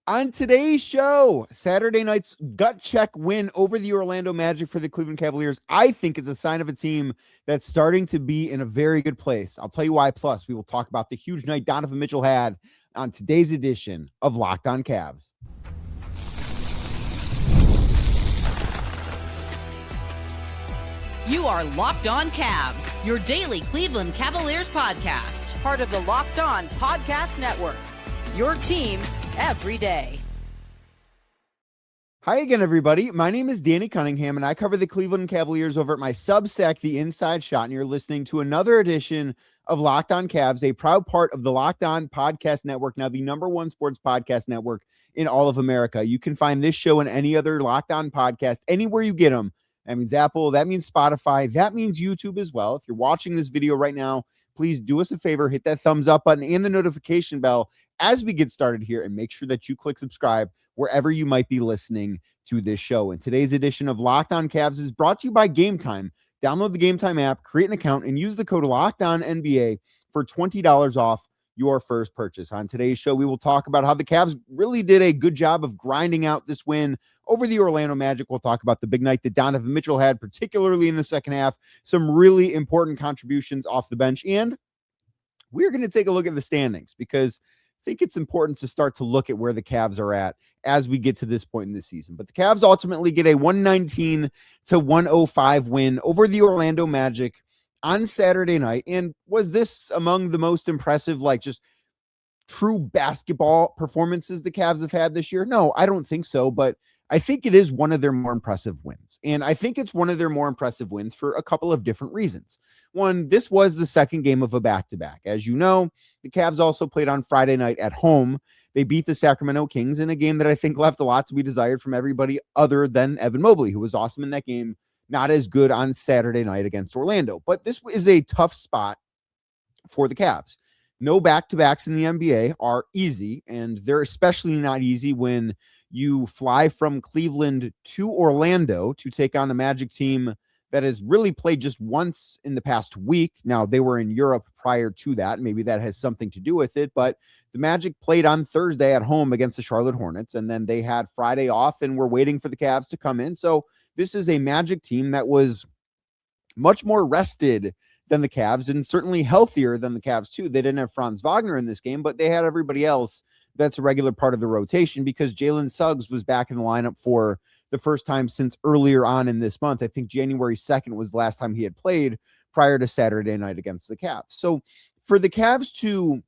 On today's show, Saturday night's gut check win over the Orlando Magic for the Cleveland Cavaliers, I think, is a sign of a team that's starting to be in a very good place. I'll tell you why. Plus, we will talk about the huge night Donovan Mitchell had on today's edition of Locked On Cavs. You are Locked On Cavs, your daily Cleveland Cavaliers podcast. Part of the Locked On Podcast Network, your team every day. Hi again, everybody. My name is Danny Cunningham, and I cover the Cleveland Cavaliers over at my Substack, The Inside Shot, and you're listening to another edition of Locked On Cavs, a proud part of the Locked On Podcast Network, now the #1 sports podcast network in all of America. You can find this show and any other Locked On podcast anywhere you get them. That means Apple, that means Spotify, that means YouTube as well. If you're watching this video right now, please do us a favor, hit that thumbs up button and the notification bell as we get started here, and make sure that you click subscribe wherever you might be listening to this show. And today's edition of Locked On Cavs is brought to you by Game Time. Download the Game Time app, create an account, and use the code LOCKEDONNBA for $20 off your first purchase. On today's show, we will talk about how the Cavs really did a good job of grinding out this win over the Orlando Magic. We'll talk about the big night that Donovan Mitchell had, particularly in the second half, some really important contributions off the bench, and we're going to take a look at the standings because I think it's important to start to look at where the Cavs are at as we get to this point in the season. But the Cavs ultimately get a 119-105 win over the Orlando Magic on Saturday night. And was this among the most impressive, just true basketball performances the Cavs have had this year? No, I don't think so. But I think it is one of their more impressive wins. And I think it's one of their more impressive wins for a couple of different reasons. One, this was the second game of a back-to-back. As you know, the Cavs also played on Friday night at home. They beat the Sacramento Kings in a game that I think left a lot to be desired from everybody other than Evan Mobley, who was awesome in that game. Not as good on Saturday night against Orlando. But this is a tough spot for the Cavs. No back-to-backs in the NBA are easy, and they're especially not easy when you fly from Cleveland to Orlando to take on a Magic team that has really played just once in the past week. Now, they were in Europe prior to that. Maybe that has something to do with it, but the Magic played on Thursday at home against the Charlotte Hornets, and then they had Friday off and were waiting for the Cavs to come in. So this is a Magic team that was much more rested than the Cavs and certainly healthier than the Cavs too. They didn't have Franz Wagner in this game, but they had everybody else that's a regular part of the rotation because Jalen Suggs was back in the lineup for the first time since earlier on in this month. I think January 2nd was the last time he had played prior to Saturday night against the Cavs. So for the Cavs to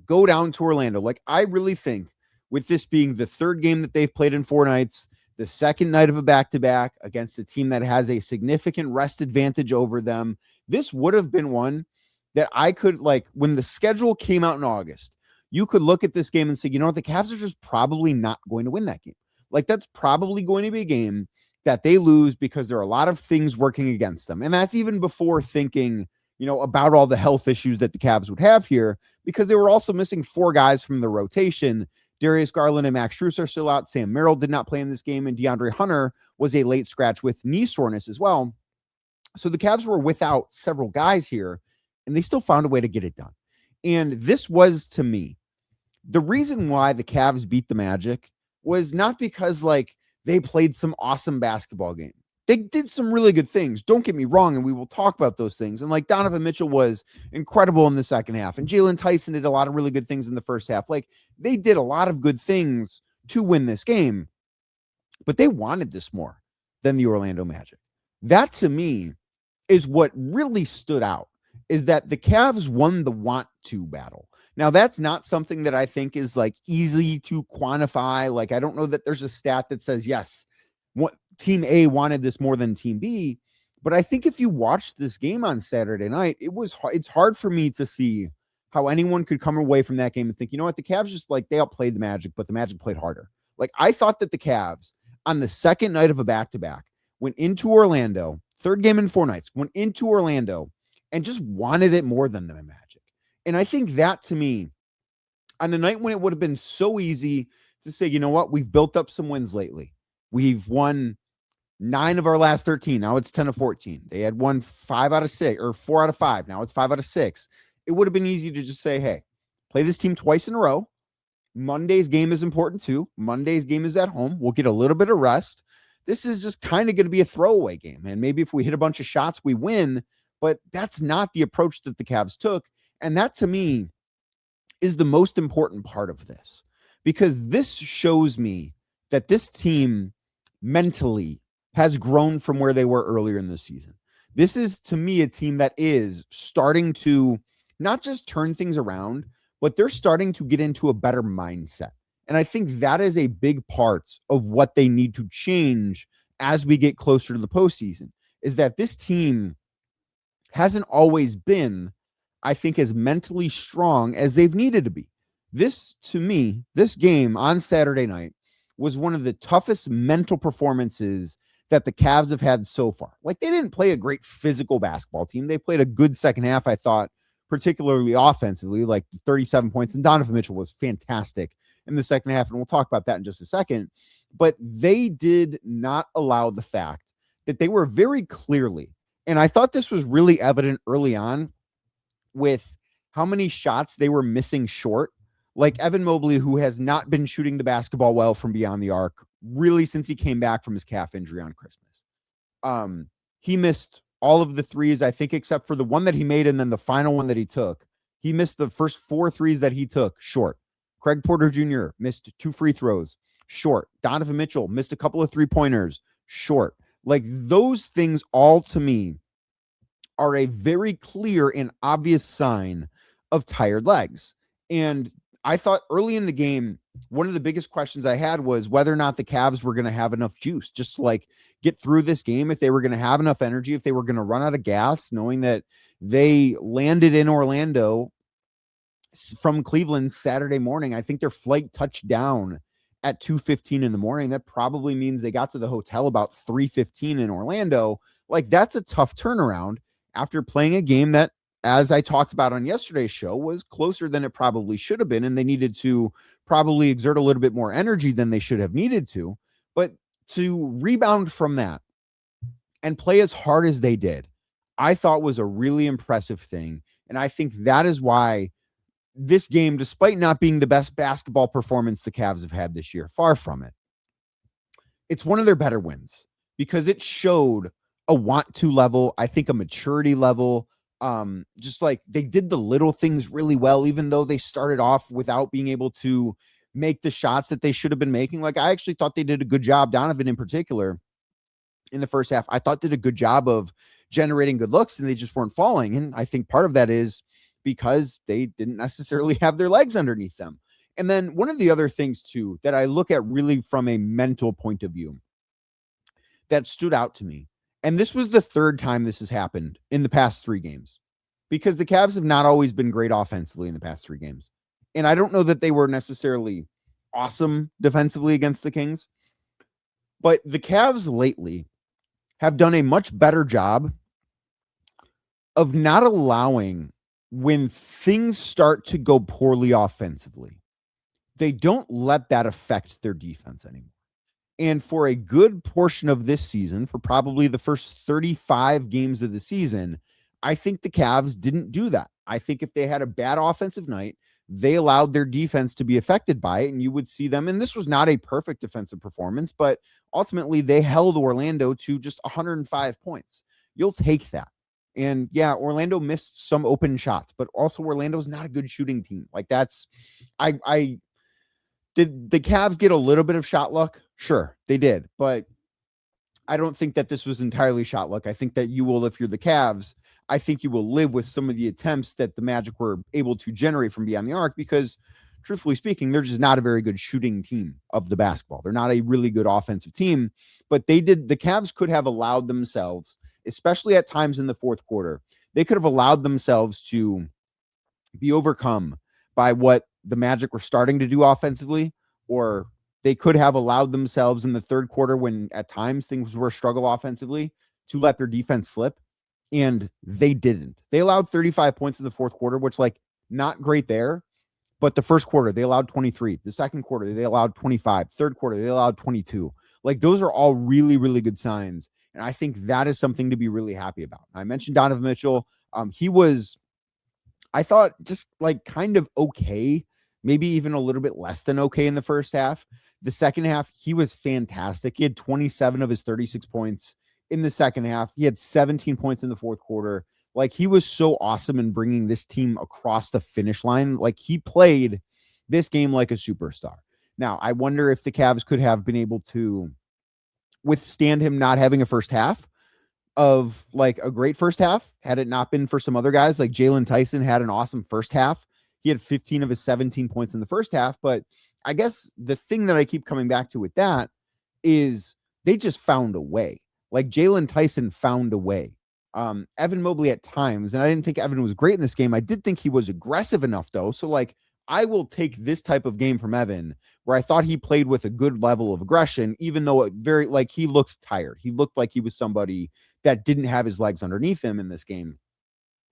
go down to Orlando, I really think with this being the third game that they've played in 4 nights, the second night of a back-to-back against a team that has a significant rest advantage over them, this would have been one that I could, when the schedule came out in August, you could look at this game and say, you know what, the Cavs are just probably not going to win that game. That's probably going to be a game that they lose because there are a lot of things working against them. And that's even before thinking, about all the health issues that the Cavs would have here, because they were also missing 4 guys from the rotation. Darius Garland and Max Strus are still out. Sam Merrill did not play in this game, and DeAndre Hunter was a late scratch with knee soreness as well. So the Cavs were without several guys here, and they still found a way to get it done. And this was, to me, the reason why the Cavs beat the Magic was not because, they played some awesome basketball game. They did some really good things. Don't get me wrong, and we will talk about those things. And, Donovan Mitchell was incredible in the second half, and Jalen Tyson did a lot of really good things in the first half. They did a lot of good things to win this game, but they wanted this more than the Orlando Magic. That, to me, is what really stood out, is that the Cavs won the want to battle. Now, that's not something that I think is easy to quantify. I don't know that there's a stat that says, yes, what team A wanted this more than team B. But I think if you watched this game on Saturday night, it's hard for me to see how anyone could come away from that game and think, you know what, the Cavs just they outplayed the Magic, but the Magic played harder. I thought that the Cavs on the second night of a back-to-back went into Orlando, third game in 4 nights, went into Orlando and just wanted it more than the Magic. And I think that, to me, on a night when it would have been so easy to say, you know what, we've built up some wins lately. We've won 9 of our last 13. Now it's 10 of 14. They had won 5 out of 6 or 4 out of 5. Now it's 5 out of 6. It would have been easy to just say, hey, play this team twice in a row. Monday's game is important too. Monday's game is at home. We'll get a little bit of rest. This is just kind of going to be a throwaway game. And maybe if we hit a bunch of shots, we win. But that's not the approach that the Cavs took. And that, to me, is the most important part of this, because this shows me that this team mentally has grown from where they were earlier in the season. This is, to me, a team that is starting to not just turn things around, but they're starting to get into a better mindset. And I think that is a big part of what they need to change as we get closer to the postseason, is that this team hasn't always been, I think, as mentally strong as they've needed to be. This, to me, this game on Saturday night was one of the toughest mental performances that the Cavs have had so far. Like, they didn't play a great physical basketball team. They played a good second half, I thought, particularly offensively, like 37 points. And Donovan Mitchell was fantastic in the second half. And we'll talk about that in just a second. But they did not allow the fact that they were very clearly, and I thought this was really evident early on with how many shots they were missing short. Like Evan Mobley, who has not been shooting the basketball well from beyond the arc really since he came back from his calf injury on Christmas. He missed all of the threes, I think, except for the one that he made and then the final one that he took. He missed the first 4 threes that he took short. Craig Porter Jr. missed 2 free throws short. Donovan Mitchell missed a couple of 3-pointers short. Like, those things all, to me, are a very clear and obvious sign of tired legs. And I thought early in the game, one of the biggest questions I had was whether or not the Cavs were going to have enough juice just to, like, get through this game, if they were going to have enough energy, if they were going to run out of gas, knowing that they landed in Orlando from Cleveland Saturday morning. I think their flight touched down at 2:15 in the morning. That probably means they got to the hotel about 3:15 in Orlando. Like, that's a tough turnaround after playing a game that, as I talked about on yesterday's show, was closer than it probably should have been. And they needed to probably exert a little bit more energy than they should have needed to. But to rebound from that and play as hard as they did, I thought was a really impressive thing. And I think that is why this game, despite not being the best basketball performance the Cavs have had this year, far from it, it's one of their better wins because it showed a want to level, I think a maturity level. Just like they did the little things really well, even though they started off without being able to make the shots that they should have been making. Like, I actually thought they did a good job, Donovan in particular, in the first half. I thought did a good job of generating good looks, and they just weren't falling. And I think part of that is because they didn't necessarily have their legs underneath them. And then one of the other things too that I look at really from a mental point of view that stood out to me, and this was the third time this has happened in the past 3 games, because the Cavs have not always been great offensively in the past 3 games. And I don't know that they were necessarily awesome defensively against the Kings, but the Cavs lately have done a much better job of not allowing, when things start to go poorly offensively, they don't let that affect their defense anymore. And for a good portion of this season, for probably the first 35 games of the season, I think the Cavs didn't do that. I think if they had a bad offensive night, they allowed their defense to be affected by it, and you would see them. And this was not a perfect defensive performance, but ultimately they held Orlando to just 105 points. You'll take that. And yeah, Orlando missed some open shots, but also Orlando's not a good shooting team. Like, that's, did the Cavs get a little bit of shot luck? Sure, they did. But I don't think that this was entirely shot luck. I think that you will, if you're the Cavs, I think you will live with some of the attempts that the Magic were able to generate from beyond the arc, because truthfully speaking, they're just not a very good shooting team of the basketball. They're not a really good offensive team, but the Cavs could have allowed themselves, especially at times in the fourth quarter, they could have allowed themselves to be overcome by what the Magic were starting to do offensively, or they could have allowed themselves in the third quarter, when at times things were a struggle offensively, to let their defense slip. And they didn't. They allowed 35 points in the fourth quarter, which, like, not great there. But the first quarter, they allowed 23. The second quarter, they allowed 25. Third quarter, they allowed 22. Like, those are all really, really good signs. And I think that is something to be really happy about. I mentioned Donovan Mitchell. He was, I thought, just like kind of okay maybe even a little bit less than okay in the first half. The second half, he was fantastic. He had 27 of his 36 points in the second half. He had 17 points in the fourth quarter. Like, he was so awesome in bringing this team across the finish line. Like, he played this game like a superstar. Now, I wonder if the Cavs could have been able to withstand him not having a first half of like a great first half, had it not been for some other guys. Like Jalen Tyson had an awesome first half. He had 15 of his 17 points in the first half. But I guess the thing that I keep coming back to with that is they just found a way. Like Jalen Tyson found a way. Evan Mobley at times, and I didn't think Evan was great in this game. I did think he was aggressive enough though. So like, I will take this type of game from Evan where I thought he played with a good level of aggression, even though it very, like, he looked tired. He looked like he was somebody that didn't have his legs underneath him in this game,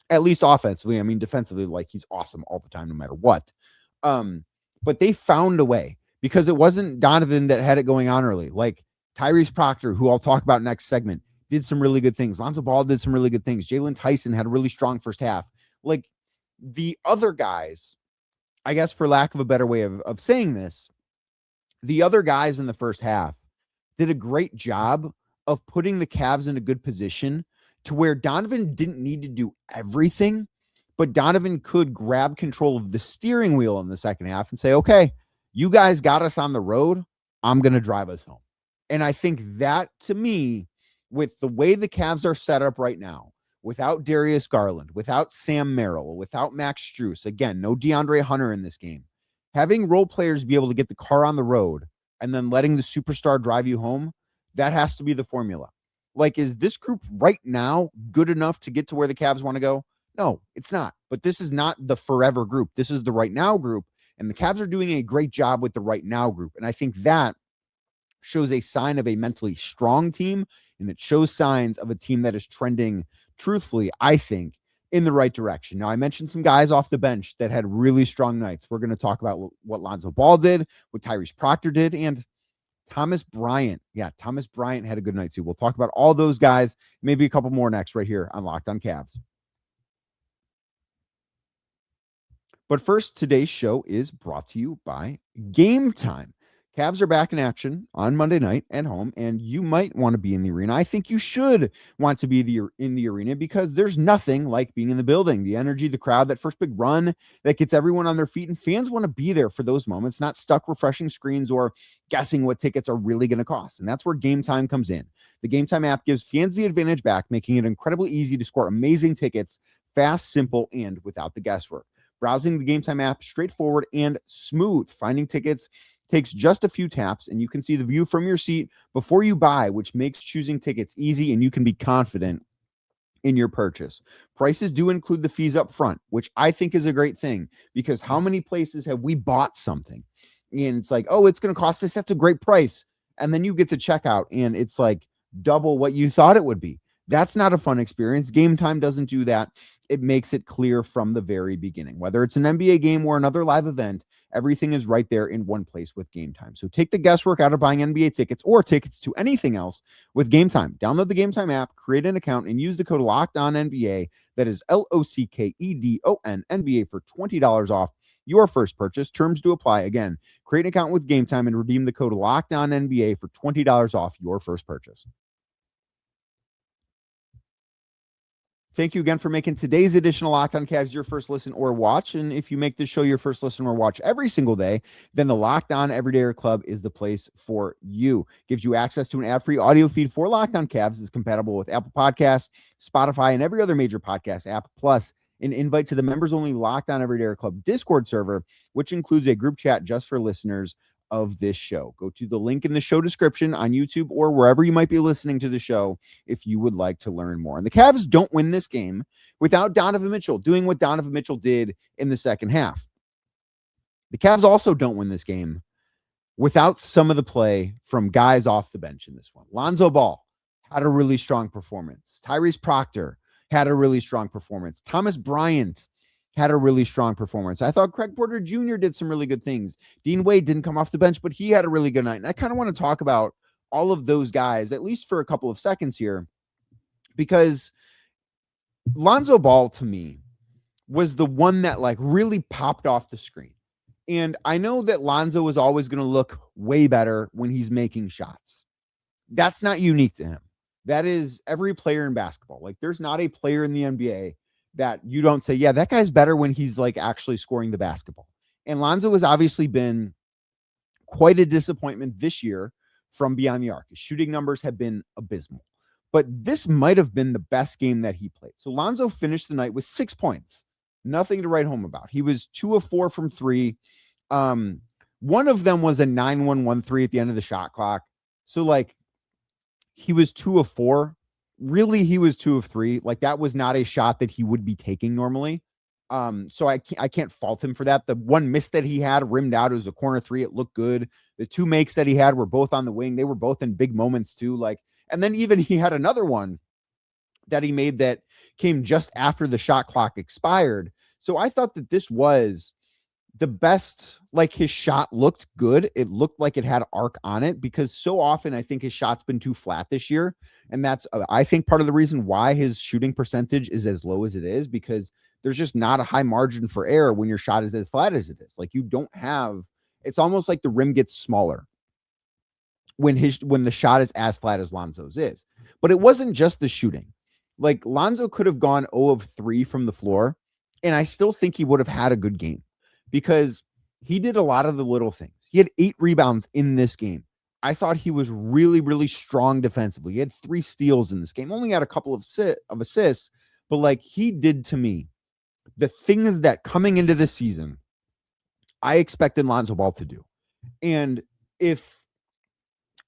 at least offensively. I mean, defensively, like, he's awesome all the time, no matter what. But they found a way because it wasn't Donovan that had it going on early. Like Tyrese Proctor, who I'll talk about next segment, did some really good things. Lonzo Ball did some really good things. Jalen Tyson had a really strong first half. Like the other guys, I guess for lack of a better way of saying this, the other guys in the first half did a great job of putting the Cavs in a good position to where Donovan didn't need to do everything, but Donovan could grab control of the steering wheel in the second half and say, okay, you guys got us on the road. I'm going to drive us home. And I think that, to me, with the way the Cavs are set up right now, without Darius Garland, without Sam Merrill, without Max Strus, again, no DeAndre Hunter in this game, having role players be able to get the car on the road and then letting the superstar drive you home, that has to be the formula. Like, is this group right now good enough to get to where the Cavs want to go? No, it's not. But this is not the forever group. This is the right now group. And the Cavs are doing a great job with the right now group. And I think that shows a sign of a mentally strong team. And it shows signs of a team that is trending, truthfully, I think, in the right direction. Now, I mentioned some guys off the bench that had really strong nights. We're going to talk about what Lonzo Ball did, what Tyrese Proctor did, and Thomas Bryant. Yeah, Thomas Bryant had a good night too. We'll talk about all those guys, maybe a couple more next right here on Locked on Cavs. But first, today's show is brought to you by Game Time. Cavs are back in action on Monday night at home, and you might want to be in the arena. I think you should want to be in the arena because there's nothing like being in the building. The energy, the crowd, that first big run that gets everyone on their feet, and fans want to be there for those moments, not stuck refreshing screens or guessing what tickets are really going to cost. And that's where Game Time comes in. The Game Time app gives fans the advantage back, making it incredibly easy to score amazing tickets, fast, simple, and without the guesswork. Browsing the Game Time app, straightforward and smooth. Finding tickets takes just a few taps, and you can see the view from your seat before you buy, which makes choosing tickets easy, and you can be confident in your purchase. Prices do include the fees up front, which I think is a great thing, because how many places have we bought something and it's like, oh, it's going to cost us, that's a great price, and then you get to checkout and it's like double what you thought it would be. That's not a fun experience. Game Time doesn't do that. It makes it clear from the very beginning. Whether it's an NBA game or another live event, everything is right there in one place with Game Time. So take the guesswork out of buying NBA tickets or tickets to anything else with Game Time. Download the Game Time app, create an account, and use the code LOCKEDONNBA. That is LOCKEDON NBA for $20 off your first purchase. Terms do apply. Again, create an account with Game Time and redeem the code LOCKEDONNBA for $20 off your first purchase. Thank you again for making today's edition of Locked on Cavs your first listen or watch. And if you make this show your first listen or watch every single day, then the Locked On Everydayer Club is the place for you. Gives you access to an ad-free audio feed for Locked on Cavs. It's compatible with Apple Podcasts, Spotify, and every other major podcast app. Plus, an invite to the members-only Locked On Everydayer Club Discord server, which includes a group chat just for listeners of this show. Go to the link in the show description on YouTube or wherever you might be listening to the show if you would like to learn more. And the Cavs don't win this game without Donovan Mitchell doing what Donovan Mitchell did in the second half. The Cavs also don't win this game without some of the play from guys off the bench in this one. Lonzo Ball had a really strong performance. Tyrese Proctor had a really strong performance. Thomas Bryant had a really strong performance. I thought Craig Porter Jr. did some really good things. Dean Wade didn't come off the bench, but he had a really good night. And I kind of want to talk about all of those guys, at least for a couple of seconds here, because Lonzo Ball, to me, was the one that like really popped off the screen. And I know that Lonzo is always going to look way better when he's making shots. That's not unique to him. That is every player in basketball. Like, there's not a player in the NBA that you don't say, yeah, that guy's better when he's like actually scoring the basketball. And Lonzo has obviously been quite a disappointment this year from beyond the arc. His shooting numbers have been abysmal, but this might have been the best game that he played. So Lonzo finished the night with 6 points, nothing to write home about. He was 2 of 4 from three. One of them was a 9-1-1 3 at the end of the shot clock. So like, he was 2 of 4. Really, he was 2 of 3. Like, that was not a shot that he would be taking normally. So I can't fault him for that. The one miss that he had rimmed out, it was a corner 3. It looked good. The 2 makes that he had were both on the wing. They were both in big moments too. Like, and then even he had another one that he made that came just after the shot clock expired. So I thought that this was the best. Like, his shot looked good. It looked like it had arc on it, because so often I think his shot's been too flat this year. And that's, I think, part of the reason why his shooting percentage is as low as it is, because there's just not a high margin for error when your shot is as flat as it is. Like, you don't have, it's almost like the rim gets smaller when the shot is as flat as Lonzo's is. But it wasn't just the shooting. Like, Lonzo could have gone 0 of 3 from the floor, and I still think he would have had a good game, because he did a lot of the little things. He had 8 rebounds in this game. I thought he was really, really strong defensively. He had 3 steals in this game, only had a couple of assists, but like, he did, to me, the things that coming into this season, I expected Lonzo Ball to do. And if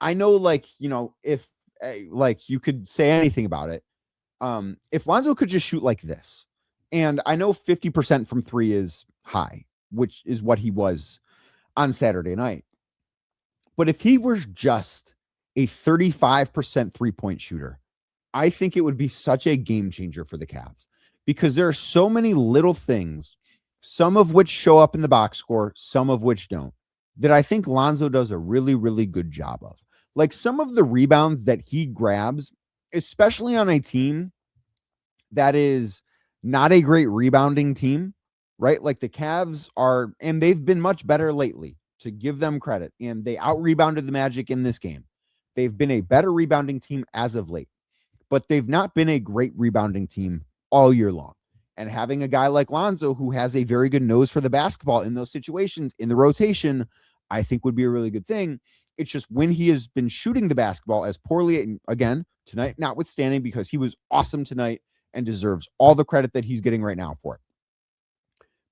I know, like, you know, if like you could say anything about it, if Lonzo could just shoot like this, and I know 50% from 3 is high, which is what he was on Saturday night. But if he was just a 35% 3-point shooter, I think it would be such a game changer for the Cavs, because there are so many little things, some of which show up in the box score, some of which don't, that I think Lonzo does a really, really good job of. Like, some of the rebounds that he grabs, especially on a team that is not a great rebounding team, right? Like, the Cavs are, and they've been much better lately, to give them credit, and they out-rebounded the Magic in this game. They've been a better rebounding team as of late, but they've not been a great rebounding team all year long. And having a guy like Lonzo, who has a very good nose for the basketball in those situations, in the rotation, I think would be a really good thing. It's just, when he has been shooting the basketball as poorly, and again, tonight notwithstanding, because he was awesome tonight and deserves all the credit that he's getting right now for it.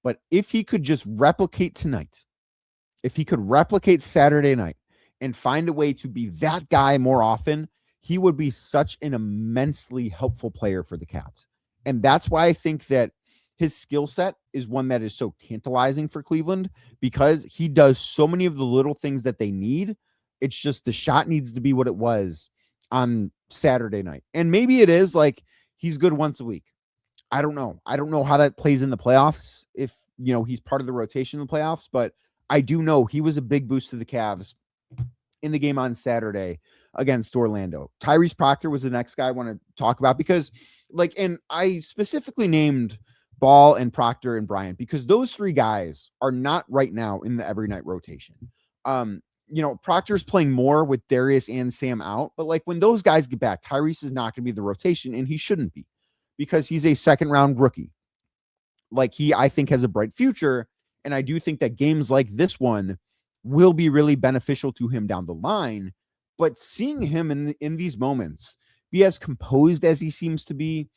But if he could just replicate tonight, if he could replicate Saturday night and find a way to be that guy more often, he would be such an immensely helpful player for the Cavs. And that's why I think that his skill set is one that is so tantalizing for Cleveland, because he does so many of the little things that they need. It's just the shot needs to be what it was on Saturday night. And maybe it is like, he's good once a week. I don't know. I don't know how that plays in the playoffs, if, you know, he's part of the rotation in the playoffs, but I do know he was a big boost to the Cavs in the game on Saturday against Orlando. Tyrese Proctor was the next guy I want to talk about, because, like, and I specifically named Ball and Proctor and Bryant because those 3 guys are not right now in the every night rotation. You know, Proctor's playing more with Darius and Sam out, but like, when those guys get back, Tyrese is not going to be the rotation, and he shouldn't be, because he's a second round rookie. Like, he, I think, has a bright future. And I do think that games like this one will be really beneficial to him down the line. But seeing him in these moments be as composed as he seems to be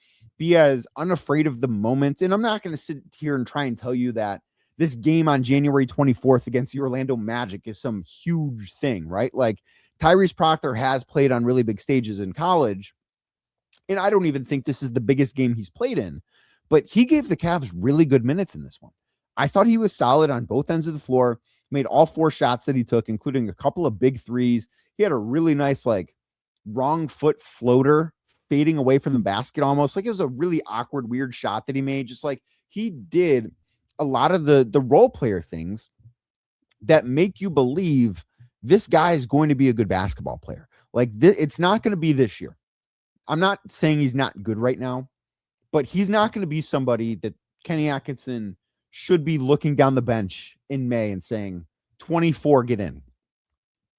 as unafraid of the moment. And I'm not going to sit here and try and tell you that this game on January 24th against the Orlando Magic is some huge thing, right? Like, Tyrese Proctor has played on really big stages in college, and I don't even think this is the biggest game he's played in, but he gave the Cavs really good minutes in this one. I thought he was solid on both ends of the floor, made all 4 shots that he took, including a couple of big threes. He had a really nice, like, wrong foot floater fading away from the basket almost. Like, it was a really awkward, weird shot that he made. Just like, he did a lot of the role player things that make you believe this guy is going to be a good basketball player. Like, it's not going to be this year. I'm not saying he's not good right now, but he's not going to be somebody that Kenny Atkinson should be looking down the bench in May and saying, 24, get in.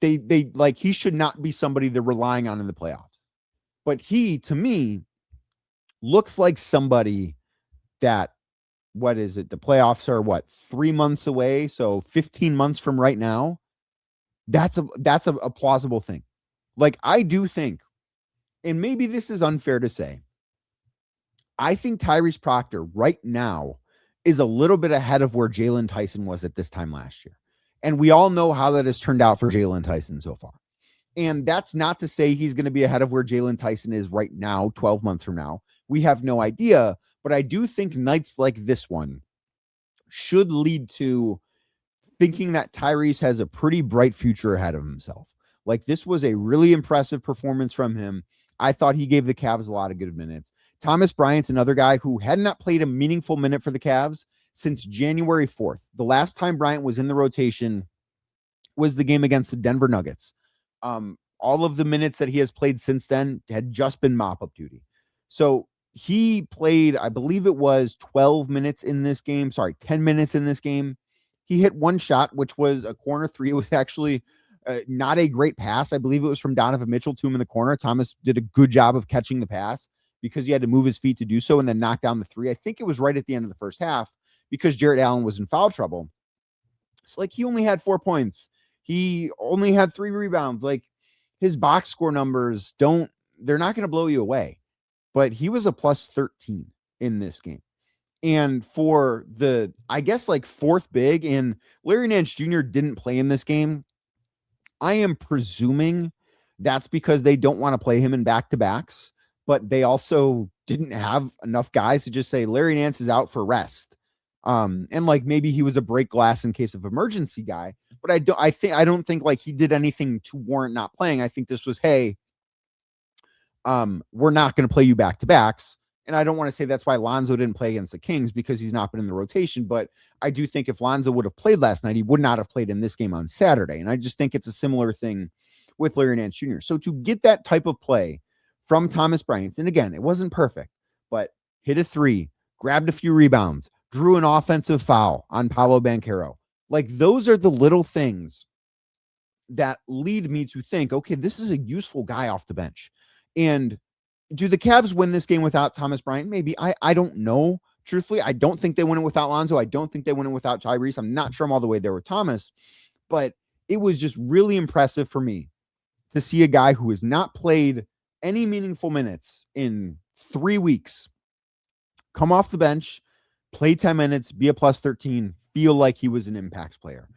They like, he should not be somebody they're relying on in the playoffs. But he, to me, looks like somebody that, what is it? The playoffs are 3 months away. So 15 months from right now. That's a plausible thing. Like, I do think, and maybe this is unfair to say, I think Tyrese Proctor right now is a little bit ahead of where Jalen Tyson was at this time last year. And we all know how that has turned out for Jalen Tyson so far. And that's not to say he's going to be ahead of where Jalen Tyson is right now, 12 months from now. We have no idea. But I do think nights like this one should lead to thinking that Tyrese has a pretty bright future ahead of himself. Like, this was a really impressive performance from him. I thought he gave the Cavs a lot of good minutes. Thomas Bryant's another guy who had not played a meaningful minute for the Cavs since January 4th. The last time Bryant was in the rotation was the game against the Denver Nuggets. All of the minutes that he has played since then had just been mop-up duty. So he played, I believe it was 12 minutes in this game. 10 minutes in this game. He hit one shot, which was a corner three. It was actually not a great pass. I believe it was from Donovan Mitchell to him in the corner. Thomas did a good job of catching the pass because he had to move his feet to do so and then knock down the three. I think it was right at the end of the first half because Jarrett Allen was in foul trouble. It's like he only had 4 points. He only had 3 rebounds. Like, his box score numbers they're not going to blow you away. But he was a plus 13 in this game. And for the, I guess, like, fourth big, and Larry Nance Jr. didn't play in this game. I am presuming that's because they don't want to play him in back-to-backs, but they also didn't have enough guys to just say Larry Nance is out for rest. And like, maybe he was a break glass in case of emergency guy, but I don't think like he did anything to warrant not playing. I think this was, hey, we're not going to play you back-to-backs. And I don't want to say that's why Lonzo didn't play against the Kings because he's not been in the rotation. But I do think if Lonzo would have played last night, he would not have played in this game on Saturday. And I just think it's a similar thing with Larry Nance Jr. So to get that type of play from Thomas Bryant, and again, it wasn't perfect, but hit a three, grabbed a few rebounds, drew an offensive foul on Paolo Banchero. Like, those are the little things that lead me to think, okay, this is a useful guy off the bench. And do the Cavs win this game without Thomas Bryant? Maybe. I don't know. Truthfully, I don't think they win it without Lonzo. I don't think they win it without Tyrese. I'm not sure I'm all the way there with Thomas, but it was just really impressive for me to see a guy who has not played any meaningful minutes in 3 weeks come off the bench, play 10 minutes, be a plus 13, feel like he was an impact player.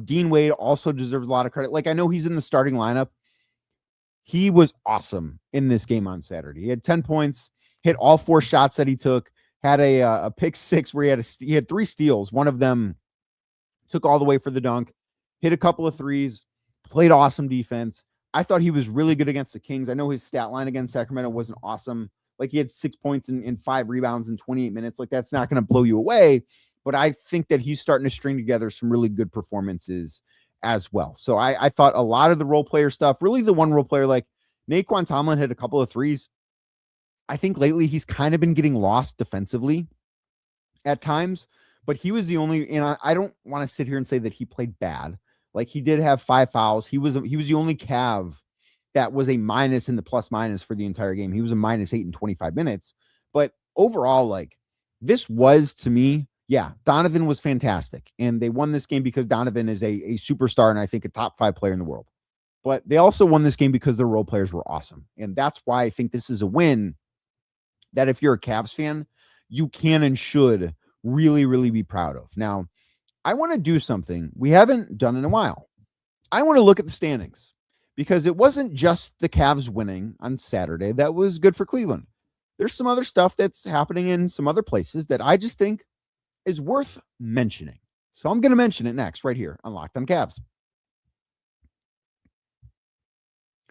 Dean Wade also deserves a lot of credit. Like, I know he's in the starting lineup. He was awesome in this game on Saturday. He had 10 points, hit all 4 shots that he took, had a pick 6 where he had 3 steals. One of them took all the way for the dunk, hit a couple of threes, played awesome defense. I thought he was really good against the Kings. I know his stat line against Sacramento wasn't awesome. Like, he had 6 points and 5 rebounds in 28 minutes. Like, that's not going to blow you away. But I think that he's starting to string together some really good performances as well. So I thought a lot of the role player stuff, really the one role player, like Naquan Tomlin hit a couple of threes. I think lately he's kind of been getting lost defensively at times, but he was the only, and I don't want to sit here and say that he played bad. Like, he did have 5 fouls. He was the only Cav that was a minus in the plus minus for the entire game. He was a -8 in 25 minutes. But overall, like, this was, to me, yeah, Donovan was fantastic. And they won this game because Donovan is a superstar and I think a top 5 player in the world. But they also won this game because their role players were awesome. And that's why I think this is a win that if you're a Cavs fan, you can and should really, really be proud of. Now, I want to do something we haven't done in a while. I want to look at the standings because it wasn't just the Cavs winning on Saturday that was good for Cleveland. There's some other stuff that's happening in some other places that I just think is worth mentioning. So I'm going to mention it next right here on Locked on Cavs.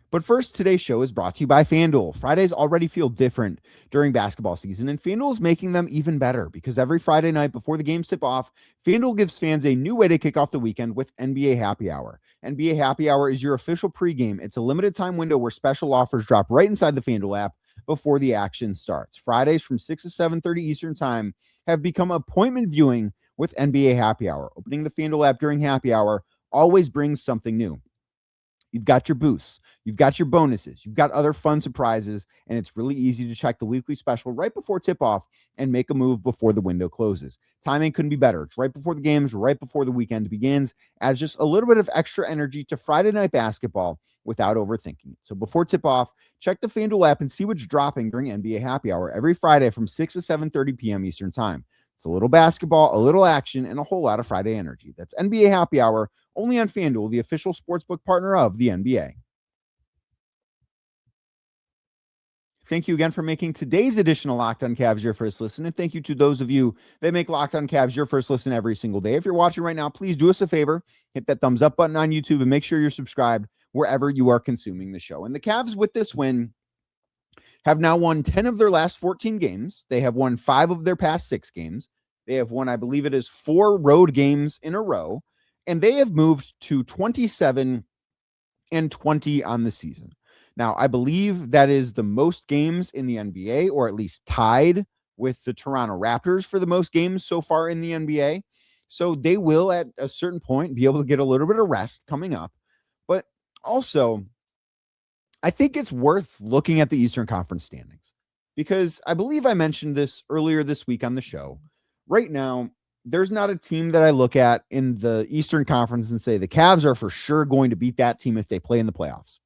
But first, today's show is brought to you by FanDuel. Fridays already feel different during basketball season, and FanDuel is making them even better because every Friday night before the games tip off, FanDuel gives fans a new way to kick off the weekend with NBA Happy Hour. NBA Happy Hour is your official pregame. It's a limited time window where special offers drop right inside the FanDuel app before the action starts. Fridays from 6 to 7:30 Eastern Time have become appointment viewing with NBA Happy Hour. Opening the FanDuel app during happy hour always brings something new. You've got your boosts, you've got your bonuses, you've got other fun surprises, and it's really easy to check the weekly special right before tip-off and make a move before the window closes. Timing couldn't be better. It's right before the games, right before the weekend begins, adds just a little bit of extra energy to Friday night basketball without overthinking it. So before tip-off, check the FanDuel app and see what's dropping during NBA Happy Hour every Friday from 6 to 7:30 p.m. Eastern Time. It's a little basketball, a little action, and a whole lot of Friday energy. That's NBA Happy Hour, only on FanDuel, the official sportsbook partner of the NBA. Thank you again for making today's edition of Locked On Cavs your first listen, and thank you to those of you that make Locked On Cavs your first listen every single day. If you're watching right now, please do us a favor, hit that thumbs up button on YouTube, and make sure you're subscribed wherever you are consuming the show. And the Cavs, with this win, have now won 10 of their last 14 games. They have won 5 of their past 6 games. They have won, I believe it is 4 road games in a row, and they have moved to 27-20 on the season. Now, I believe that is the most games in the NBA, or at least tied with the Toronto Raptors for the most games so far in the NBA. So they will, at a certain point, be able to get a little bit of rest coming up. But also, I think it's worth looking at the Eastern Conference standings, because I believe I mentioned this earlier this week on the show. Right now, there's not a team that I look at in the Eastern Conference and say the Cavs are for sure going to beat that team if they play in the playoffs.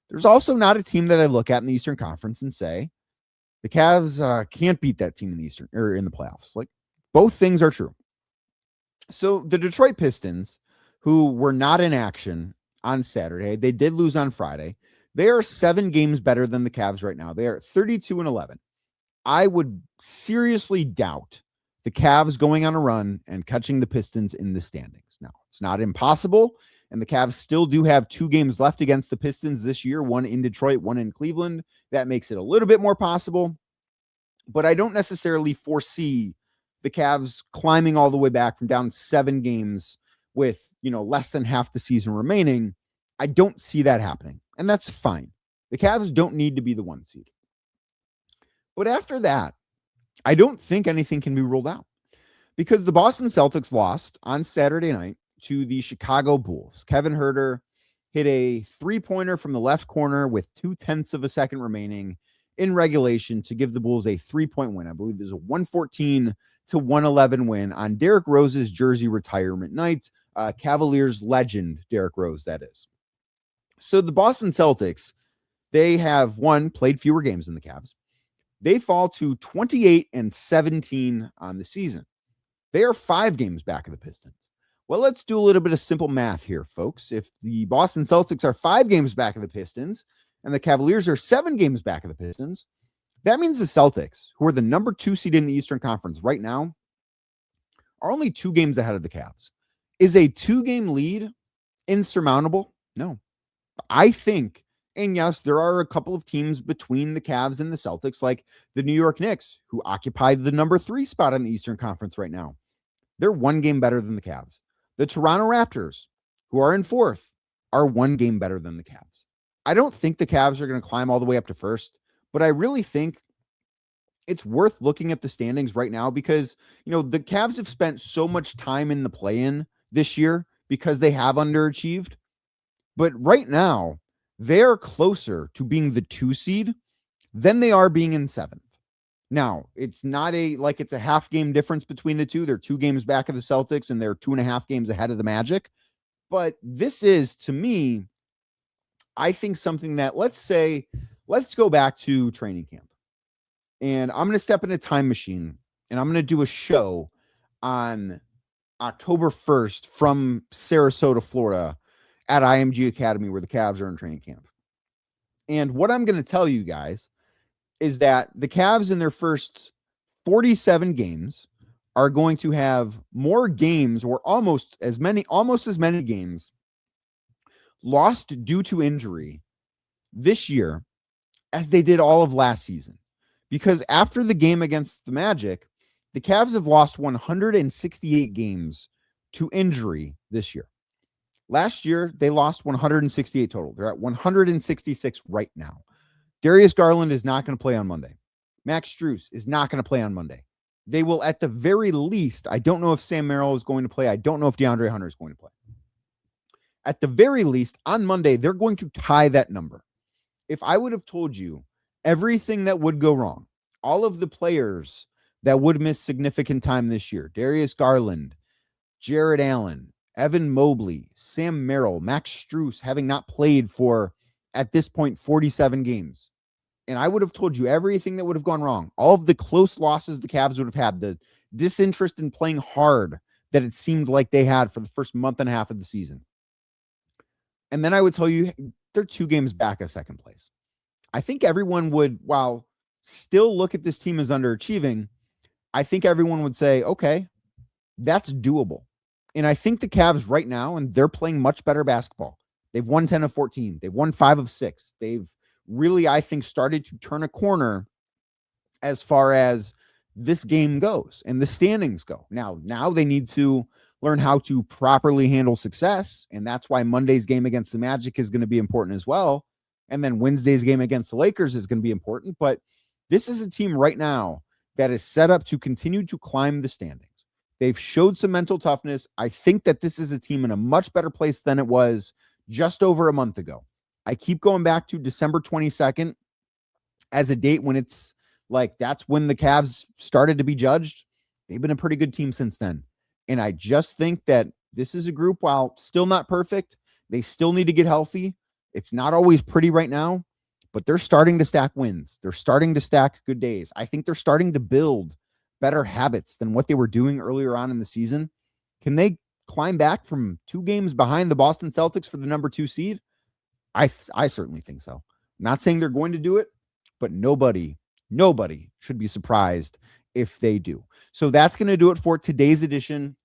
There's also not a team that I look at in the Eastern Conference and say the Cavs can't beat that team in the Eastern or in the playoffs. Like, both things are true. So the Detroit Pistons, who were not in action on Saturday, they did lose on Friday. They are 7 games better than the Cavs right now. They are 32-11. I would seriously doubt the Cavs going on a run and catching the Pistons in the standings. Now, it's not impossible, and the Cavs still do have 2 games left against the Pistons this year, one in Detroit, one in Cleveland. That makes it a little bit more possible, but I don't necessarily foresee the Cavs climbing all the way back from down 7 games with, less than half the season remaining. I don't see that happening, and that's fine. The Cavs don't need to be the 1 seed. But after that, I don't think anything can be ruled out, because the Boston Celtics lost on Saturday night to the Chicago Bulls. Kevin Huerter hit a 3-pointer from the left corner with 0.2 of a second remaining in regulation to give the Bulls a 3-point win. I believe it was a 114-111 win on Derrick Rose's jersey retirement night. Cavaliers legend Derrick Rose, that is. So the Boston Celtics, they have played fewer games than the Cavs. They fall to 28-17 on the season. They are 5 games back of the Pistons. Well, let's do a little bit of simple math here, folks. If the Boston Celtics are 5 games back of the Pistons and the Cavaliers are 7 games back of the Pistons, that means the Celtics, who are the number 2 seed in the Eastern Conference right now, are only 2 games ahead of the Cavs. Is a 2-game lead insurmountable? No. I think, and yes, there are a couple of teams between the Cavs and the Celtics, like the New York Knicks, who occupied the number 3 spot in the Eastern Conference right now. They're 1 game better than the Cavs. The Toronto Raptors, who are in 4th, are 1 game better than the Cavs. I don't think the Cavs are going to climb all the way up to 1st, but I really think it's worth looking at the standings right now, because, the Cavs have spent so much time in the play-in this year because they have underachieved. But right now, they're closer to being the 2 seed than they are being in 7th. Now, it's not it's a half game difference between the two. They're 2 games back of the Celtics and they're 2.5 games ahead of the Magic. But this is, to me, I think something that, let's go back to training camp. And I'm going to step in a time machine and I'm going to do a show on October 1st from Sarasota, Florida, at IMG Academy, where the Cavs are in training camp. And what I'm going to tell you guys is that the Cavs in their first 47 games are going to have more games, or almost as many games lost due to injury this year as they did all of last season. Because after the game against the Magic, the Cavs have lost 168 games to injury this year. Last year, they lost 168 total. They're at 166 right now. Darius Garland is not going to play on Monday. Max Strus is not going to play on Monday. They will, at the very least, I don't know if Sam Merrill is going to play. I don't know if DeAndre Hunter is going to play. At the very least, on Monday, they're going to tie that number. If I would have told you everything that would go wrong, all of the players that would miss significant time this year, Darius Garland, Jared Allen, Evan Mobley, Sam Merrill, Max Strus having not played for, at this point, 47 games. And I would have told you everything that would have gone wrong, all of the close losses the Cavs would have had, the disinterest in playing hard that it seemed like they had for the first month and a half of the season. And then I would tell you they're 2 games back of second place. I think everyone would, while still look at this team as underachieving, I think everyone would say, okay, that's doable. And I think the Cavs right now, and they're playing much better basketball. They've won 10 of 14. They've won 5 of 6. They've really, I think, started to turn a corner as far as this game goes and the standings go. Now they need to learn how to properly handle success. And that's why Monday's game against the Magic is going to be important as well. And then Wednesday's game against the Lakers is going to be important. But this is a team right now that is set up to continue to climb the standings. They've showed some mental toughness. I think that this is a team in a much better place than it was just over a month ago. I keep going back to December 22nd as a date when it's like, that's when the Cavs started to be judged. They've been a pretty good team since then. And I just think that this is a group, while still not perfect, they still need to get healthy. It's not always pretty right now, but they're starting to stack wins. They're starting to stack good days. I think they're starting to build better habits than what they were doing earlier on in the season. Can they climb back from 2 games behind the Boston Celtics for the number 2 seed? I certainly think so. Not saying they're going to do it, but nobody should be surprised if they do. So that's going to do it for today's edition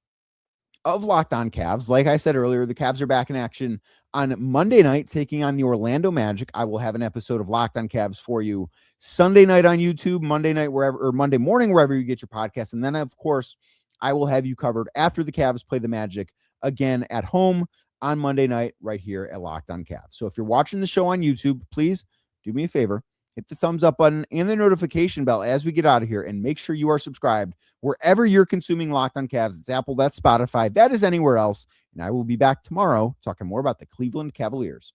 of Locked On Cavs. Like I said earlier, the Cavs are back in action on Monday night, taking on the Orlando Magic. I will have an episode of Locked On Cavs for you Sunday night on YouTube, Monday night wherever, or Monday morning wherever you get your podcast. And then, of course, I will have you covered after the Cavs play the Magic again at home on Monday night right here at Locked On Cavs. So if you're watching the show on YouTube, please do me a favor, hit the thumbs up button and the notification bell as we get out of here, and make sure you are subscribed wherever you're consuming Locked On Cavs. It's Apple, that's Spotify, that is anywhere else. And I will be back tomorrow talking more about the Cleveland Cavaliers.